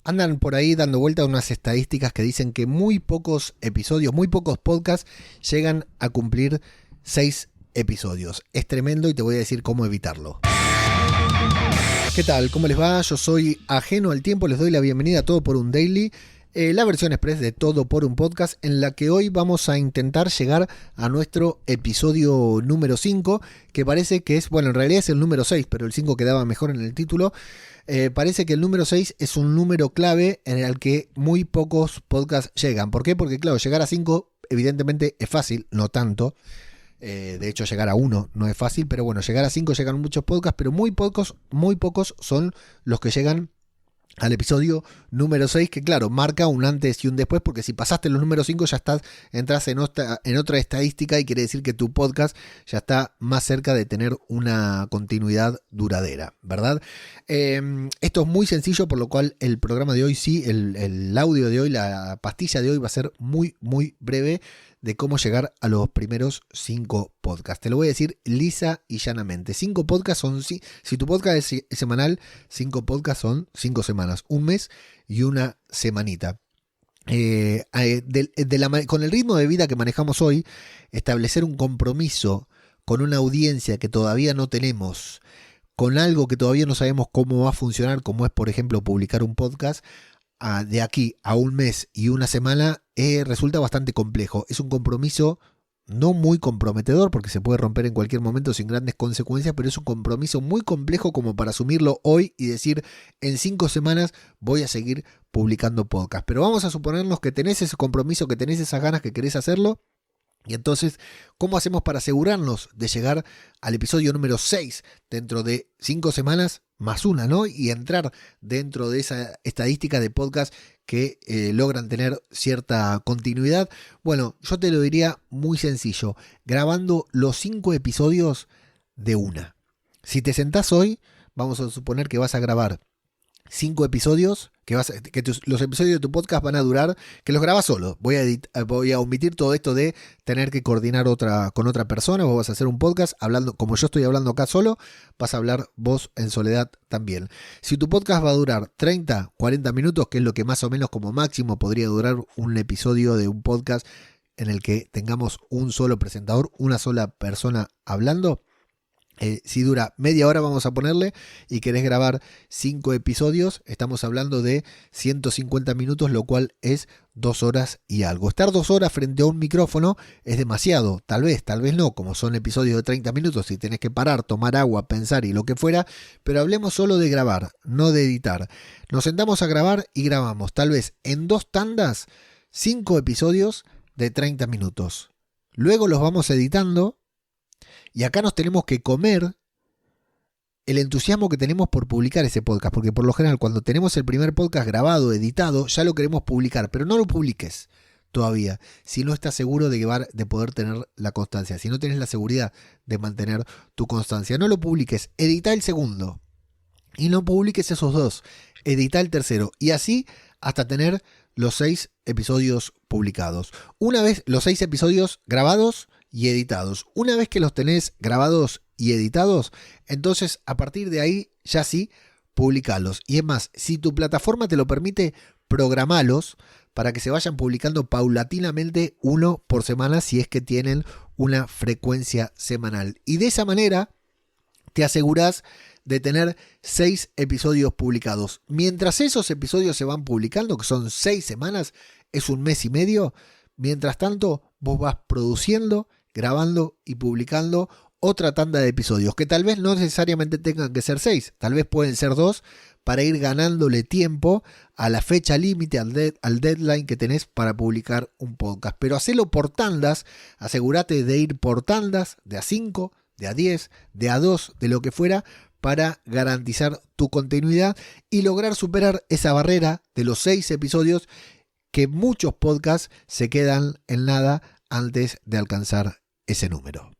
Andan por ahí dando vuelta unas estadísticas que dicen que muy pocos episodios, muy pocos podcasts llegan a cumplir 6 episodios. Es tremendo y te voy a decir cómo evitarlo. ¿Qué tal? ¿Cómo les va? Yo soy Ajeno al Tiempo, les doy la bienvenida a Todo por un Daily, la versión express de Todo por un Podcast, en la que hoy vamos a intentar llegar a nuestro episodio número 5, que parece que es, bueno, en realidad es el número 6, pero el 5 quedaba mejor en el título. Parece que el número 6 es un número clave en el que muy pocos podcasts llegan. ¿Por qué? Porque claro, llegar a 5 evidentemente es fácil, no tanto. De hecho, llegar a 1 no es fácil, pero bueno, llegar a 5 llegan muchos podcasts, pero muy pocos son los que llegan al episodio número 6, que claro, marca un antes y un después, porque si pasaste los números 5 ya entras en otra estadística y quiere decir que tu podcast ya está más cerca de tener una continuidad duradera, ¿verdad? Esto es muy sencillo, por lo cual el programa de hoy el audio de hoy, la pastilla de hoy va a ser muy, muy breve de cómo llegar a los primeros 5 podcasts. Te lo voy a decir lisa y llanamente. 5 podcasts son, si tu podcast es semanal, 5 podcasts son 5 semanas, un mes y una semanita. Con el ritmo de vida que manejamos hoy, establecer un compromiso con una audiencia que todavía no tenemos, con algo que todavía no sabemos cómo va a funcionar, como es por ejemplo publicar un podcast, de aquí a un mes y una semana resulta bastante complejo. Es un compromiso no muy comprometedor porque se puede romper en cualquier momento sin grandes consecuencias, pero es un compromiso muy complejo como para asumirlo hoy y decir en 5 semanas voy a seguir publicando podcast. Pero vamos a suponernos que tenés ese compromiso, que tenés esas ganas, que querés hacerlo. Y entonces, ¿cómo hacemos para asegurarnos de llegar al episodio número 6 dentro de 5 semanas más una, ¿no? Y entrar dentro de esa estadística de podcast que logran tener cierta continuidad. Bueno, yo te lo diría muy sencillo, grabando los 5 episodios de una. Si te sentás hoy, vamos a suponer que vas a grabar 5 episodios, los episodios de tu podcast van a durar, que los grabas solo. Voy a omitir todo esto de tener que coordinar con otra persona. Vos vas a hacer un podcast hablando, como yo estoy hablando acá solo, vas a hablar vos en soledad también. Si tu podcast va a durar 30, 40 minutos, que es lo que más o menos como máximo podría durar un episodio de un podcast en el que tengamos un solo presentador, una sola persona hablando. Si dura media hora, vamos a ponerle, y querés grabar 5 episodios, estamos hablando de 150 minutos, lo cual es 2 horas y algo. Estar 2 horas frente a un micrófono es demasiado, tal vez no, como son episodios de 30 minutos y tenés que parar, tomar agua, pensar y lo que fuera, pero hablemos solo de grabar, no de editar. Nos sentamos a grabar y grabamos, tal vez en 2 tandas, 5 episodios de 30 minutos. Luego los vamos editando. Y acá nos tenemos que comer el entusiasmo que tenemos por publicar ese podcast, porque por lo general cuando tenemos el primer podcast grabado, editado, ya lo queremos publicar, pero no lo publiques todavía, si no estás seguro de poder tener la constancia, si no tenés la seguridad de mantener tu constancia. No lo publiques, edita el segundo y no publiques esos 2, edita el tercero y así hasta tener los 6 episodios publicados. Una vez los 6 episodios grabados y editados. Una vez que los tenés grabados y editados, entonces a partir de ahí ya sí, publicalos. Y es más, si tu plataforma te lo permite, programalos para que se vayan publicando paulatinamente uno por semana si es que tienen una frecuencia semanal. Y de esa manera te asegurás de tener 6 episodios publicados. Mientras esos episodios se van publicando, que son 6 semanas, es un mes y medio, mientras tanto vos vas produciendo, grabando y publicando otra tanda de episodios, que tal vez no necesariamente tengan que ser 6, tal vez pueden ser 2, para ir ganándole tiempo a la fecha límite, al deadline que tenés para publicar un podcast. Pero hacelo por tandas, asegúrate de ir por tandas, de a 5, de a 10, de a 2, de lo que fuera, para garantizar tu continuidad y lograr superar esa barrera de los 6 episodios que muchos podcasts se quedan en nada antes de alcanzar ese número.